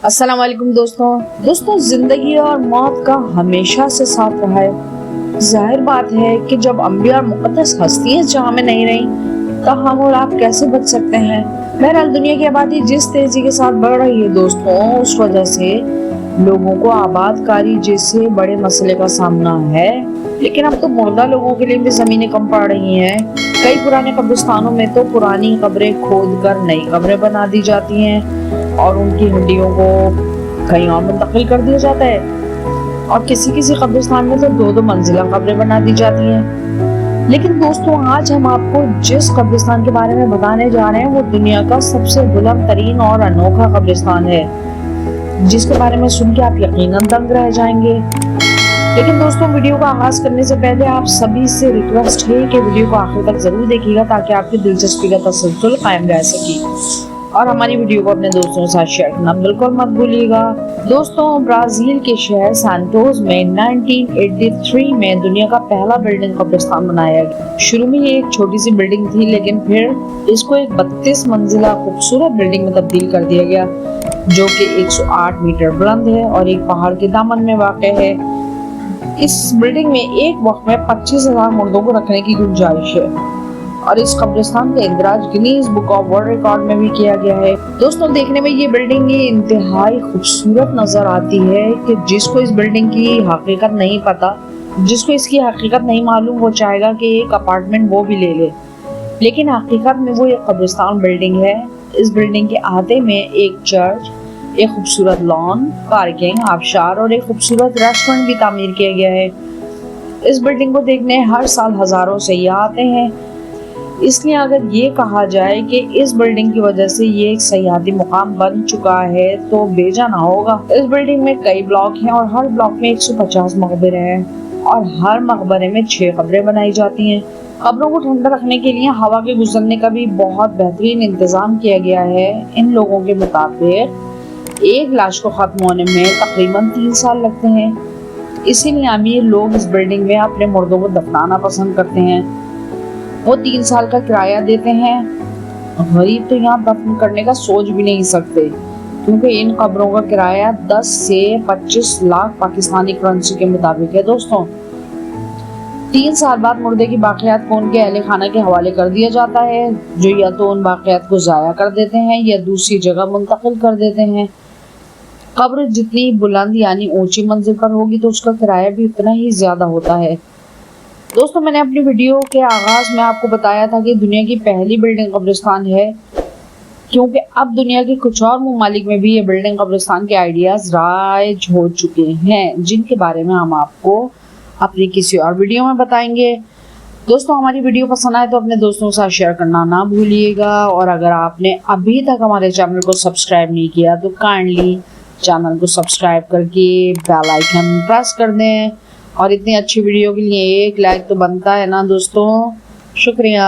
السلام علیکم دوستوں زندگی اور موت کا ہمیشہ سے ساتھ رہا ہے۔ ظاہر بات ہے کہ جب انبیاء اور مقدس ہستیاں جہاں میں نہیں رہیں تو ہم اور آپ کیسے بچ سکتے ہیں؟ بہرحال دنیا کی آبادی جس تیزی کے ساتھ بڑھ رہی ہے دوستوں، اس وجہ سے لوگوں کو آباد کاری جیسے بڑے مسئلے کا سامنا ہے۔ لیکن اب تو مردہ لوگوں کے لیے بھی زمینیں کم پڑ رہی ہیں۔ کئی پرانے قبرستانوں میں تو پرانی قبریں کھود کر نئی قبریں بنا دی جاتی ہیں اور ان کی ہڈیوں کو کہیں اور منتقل کر دیا جاتا ہے، اور کسی قبرستان میں تو دو منزلہ قبریں بنا دی جاتی ہیں۔ لیکن دوستوں، آج ہم آپ کو جس قبرستان کے بارے میں بتانے جا رہے ہیں وہ دنیا کا سب سے بلند ترین اور انوکھا قبرستان ہے، جس کے بارے میں سن کے آپ یقیناً دنگ رہ جائیں گے۔ لیکن دوستوں، ویڈیو کا آغاز کرنے سے پہلے آپ سبھی سے ریکویسٹ ہے کہ ویڈیو کو آخر تک ضرور دیکھیے گا تاکہ آپ کی دلچسپی کا تسلسل قائم رہ سکے، اور ہماری ویڈیو کو اپنے دوستوں کے ساتھ شیئر کرنا بالکل مت بھولیے گا۔ دوستوں، برازیل کے شہر سانٹوس میں 1983 میں دنیا کا پہلا بلڈنگ قبرستان بنایا گیا۔ شروع میں یہ ایک چھوٹی سی بلڈنگ تھی، لیکن پھر اس کو ایک 32 منزلہ خوبصورت بلڈنگ میں تبدیل کر دیا گیا، جو کہ 108 میٹر بلند ہے اور ایک پہاڑ کے دامن میں واقع ہے۔ اس بلڈنگ میں ایک وقت میں 25,000 مردوں کو رکھنے کی گنجائش ہے، اور اس قبرستان کا اندراج Guinness book of world record میں بھی کیا گیا ہے۔ دوستوں، دیکھنے میں یہ بلڈنگ انتہائی خوبصورت نظر آتی ہے کہ جس کو اس بلڈنگ کی حقیقت نہیں پتا، جس کو اس کی حقیقت نہیں معلوم، وہ چاہے گا کہ ایک اپارٹمنٹ وہ بھی لے لے، لیکن حقیقت میں وہ ایک قبرستان بلڈنگ ہے۔ اس بلڈنگ کے احاطے میں ایک چرچ، ایک خوبصورت لان، پارکنگ، آبشار اور ایک خوبصورت ریسٹورنٹ بھی تعمیر کیا گیا ہے۔ اس بلڈنگ کو دیکھنے ہر سال ہزاروں سیاح آتے ہیں، اس لیے اگر یہ کہا جائے کہ اس بلڈنگ کی وجہ سے یہ ایک سیاحتی مقام بن چکا ہے تو بے جا نہ ہوگا۔ اس بلڈنگ میں کئی بلاک ہیں اور ہر بلاک میں 150 مقبرے ہیں، اور ہر مقبرے میں 6 قبریں بنائی جاتی ہیں۔ قبروں کو ٹھنڈا رکھنے کے لیے ہوا کے گزرنے کا بھی بہت بہترین انتظام کیا گیا ہے۔ ان لوگوں کے مطابق ایک لاش کو ختم ہونے میں تقریباً 3 سال لگتے ہیں، اسی لیے امیر لوگ اس بلڈنگ میں اپنے مردوں کو دفنانا پسند کرتے ہیں۔ وہ 3 سال کا کرایہ دیتے ہیں۔ غریب تو یہاں دفن کرنے کا سوچ بھی نہیں سکتے، کیونکہ ان قبروں کا کرایہ 10 سے 25 لاکھ پاکستانی کرنسی کے مطابق ہے۔ دوستوں، 3 سال بعد مردے کی باقیات کو ان کے اہل خانہ کے حوالے کر دیا جاتا ہے، جو یا تو ان باقیات کو ضائع کر دیتے ہیں یا دوسری جگہ منتقل کر دیتے ہیں۔ قبر جتنی بلند یعنی اونچی منزل پر ہوگی تو اس کا کرایہ بھی اتنا ہی زیادہ ہوتا ہے۔ دوستوں، میں نے اپنی ویڈیو کے آغاز میں آپ کو بتایا تھا کہ دنیا کی پہلی بلڈنگ قبرستان ہے، کیونکہ اب دنیا کے کچھ اور ممالک میں بھی یہ بلڈنگ قبرستان کے آئیڈیاز رائج ہو چکے ہیں، جن کے بارے میں ہم آپ کو اپنی کسی اور ویڈیو میں بتائیں گے۔ دوستوں، ہماری ویڈیو پسند آئے تو اپنے دوستوں کے ساتھ شیئر کرنا نہ بھولیے گا، اور اگر آپ نے ابھی تک ہمارے چینل کو سبسکرائب نہیں کیا تو کائنڈلی چینل کو سبسکرائب کر کے بیل آئیکن پریس کر دیں، اور اتنی اچھی ویڈیو کے لیے ایک لائک تو بنتا ہے نا دوستوں۔ شکریہ۔